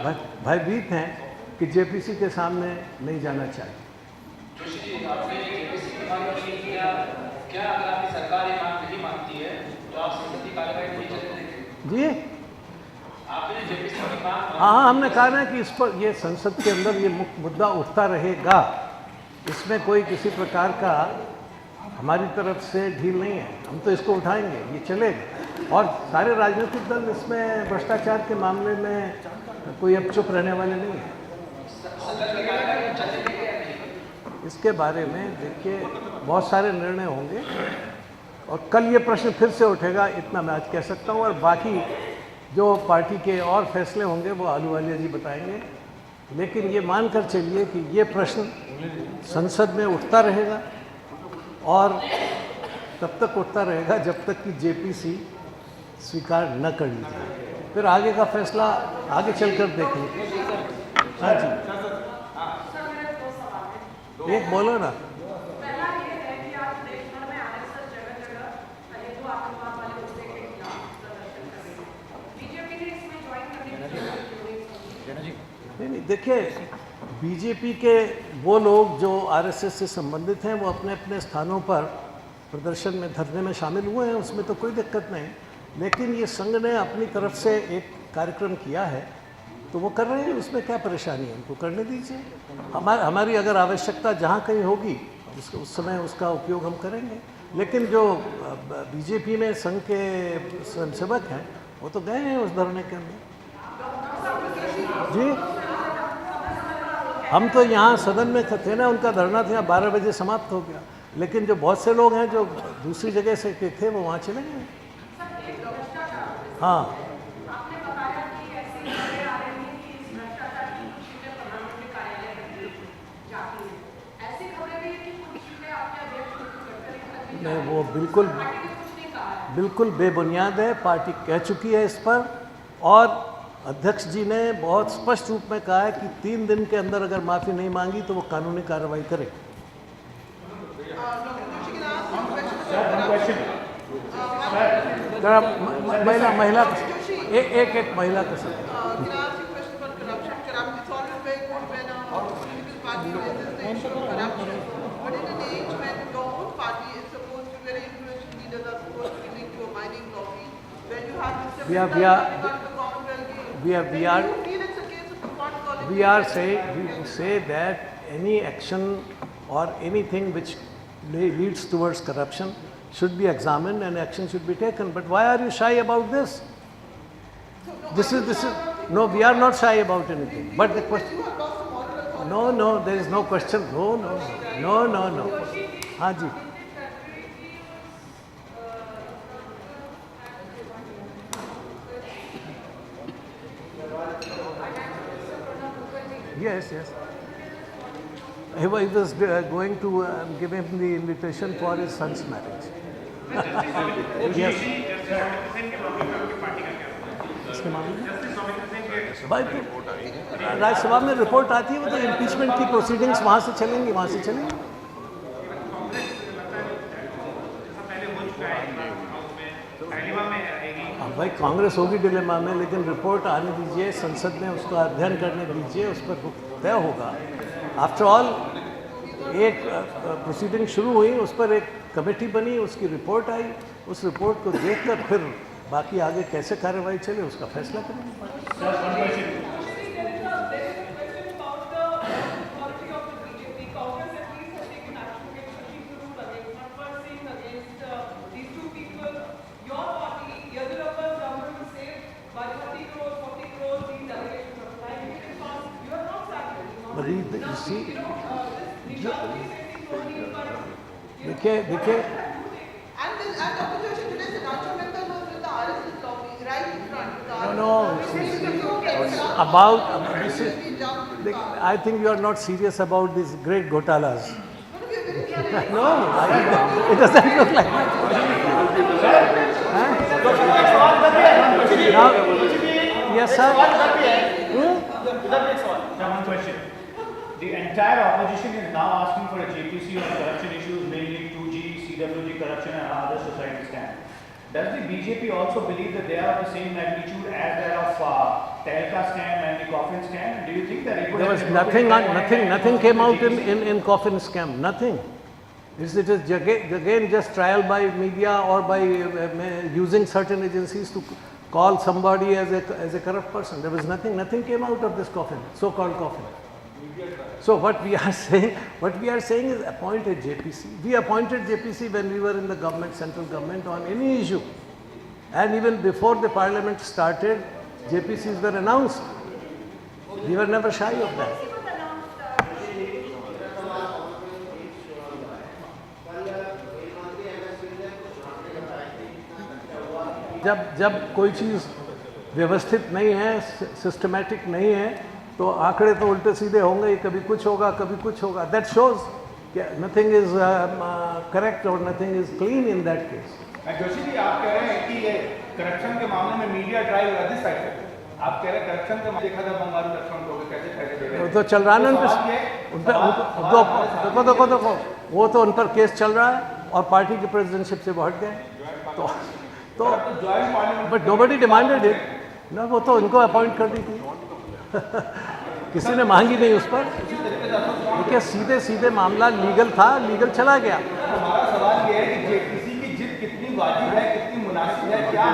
भयभीत हैं कि जेपीसी के सामने नहीं जाना चाहिए। जोशी जी, आपने जेपीसी की मांग नहीं किया, क्या अगर आपकी सरकार ये मांग नहीं मानती है तो आप संसदीय कार्यवाही नहीं चलने देंगे? जी आपने जेपीसी की मांग हाँ, हमने कहा ना कि इस पर ये संसद के अंदर ये मुद्दा उठता रहेगा, इसमें कोई किसी प्रकार का हमारी तरफ से ढील नहीं है, हम तो इसको उठाएंगे, ये चलेगा। और सारे राजनीतिक दल इसमें भ्रष्टाचार के मामले में कोई अब चुप रहने वाले नहीं है। इसके बारे में देखिए बहुत सारे निर्णय होंगे और कल ये प्रश्न फिर से उठेगा, इतना मैं आज कह सकता हूँ। और बाकी जो पार्टी के और फैसले होंगे वो अहलूवालिया जी बताएंगे, लेकिन ये मानकर चलिए कि ये प्रश्न संसद में उठता रहेगा और तब तक उठता रहेगा जब तक कि जेपीसी स्वीकार न कर ली जाए। फिर आगे का फैसला आगे चलकर देखेंगे। हाँ जी, एक बोलो ना। नहीं, देखिए बीजेपी के वो लोग जो आरएसएस से संबंधित हैं वो अपने अपने स्थानों पर प्रदर्शन में धरने में शामिल हुए हैं, उसमें तो कोई दिक्कत नहीं। लेकिन ये संघ ने अपनी तरफ से एक कार्यक्रम किया है तो वो कर रहे हैं, उसमें क्या परेशानी है, उनको करने दीजिए। हमारी अगर आवश्यकता जहाँ कहीं होगी उस समय उसका उपयोग हम करेंगे। लेकिन जो बीजेपी में संघ के स्वयंसेवक हैं वो तो गए हैं उस धरने के अंदर। जी हम तो यहाँ सदन में थे ना, उनका धरना था 12 बजे समाप्त हो गया, लेकिन जो बहुत से लोग हैं जो दूसरी जगह से थे वो वहाँ चले गए। हाँ नहीं, वो बिल्कुल बेबुनियाद है, पार्टी कह चुकी है इस पर। और अध्यक्ष जी ने बहुत स्पष्ट रूप में कहा है कि 3 दिन के अंदर अगर माफ़ी नहीं मांगी तो वो कानूनी कार्रवाई करे। महिला एक महिला का सब we say that any action or anything which leads towards corruption should be examined and action should be taken. But why are you shy about this? This is no, we are not shy about anything. But the question, no, there is no question. No. हाँ जी, yes. He was going to give him the invitation for his son's marriage. Yes. इसके मामले में भाई राज्यसभा में report आती है, वो तो इम्पीचमेंट की प्रोसीडिंग्स वहाँ से चलेंगी। भाई कांग्रेस होगी डिलेमा में, लेकिन रिपोर्ट आने दीजिए, संसद में उसका अध्ययन करने दीजिए, उस पर तय होगा। आफ्टर ऑल एक प्रोसीडिंग शुरू हुई, उस पर एक कमेटी बनी, उसकी रिपोर्ट आई, उस रिपोर्ट को देखकर फिर बाकी आगे कैसे कार्रवाई चले उसका फैसला करेंगे। देखिए about this is, I think you are not serious about these great ghotalas. No, it doesn't look like that. Now, yes, sir. One question. The entire opposition is now asking for a JPC on corruption issues, mainly 2G, CWG corruption and other society scam. Does the BJP also believe that they are of the same magnitude as that of Telka scam and the coffin scam? Do you think that it would There have was been broken at that point in time? nothing came out in coffin scam. Nothing. It is again just trial by media or by using certain agencies to call somebody as a corrupt person. There was nothing came out of this coffin, so-called coffin. So what we are saying is appoint a JPC. We appointed JPC when we were in the government, central government, on any issue. And even before the parliament started, JPCs were announced. We were never shy of that. जब कोई चीज़ व्यवस्थित नहीं है, systematic नहीं है, तो आंकड़े तो उल्टे सीधे होंगे ही, कभी कुछ होगा, कभी कुछ होगा. That shows nothing is correct और nothing is clean in that case. Joshi ji, आप कह रहे हैं कि ये करप्शन के मामले में मीडिया ट्रायल हो रहा है. साइड से आप कह रहे हैं करप्शन का देखा था बंगारू लक्ष्मण को कैसे फैसले दे रहे हैं. तो चल रहा है ना देखो वो तो उन पर केस चल रहा है और पार्टी की प्रेसिडेंटशिप से वो हट गए. तो बट नोबडी डिमांडेड इट ना. वो तो उनको अपॉइंट कर दी थी. किसी ने मांगी नहीं उस पर. देखिए सीधे मामला लीगल था, लीगल चला गया. हमारा सवाल ये है कि किसी की जिद कितनी वाजिब है, कितनी मुनासिब है, क्या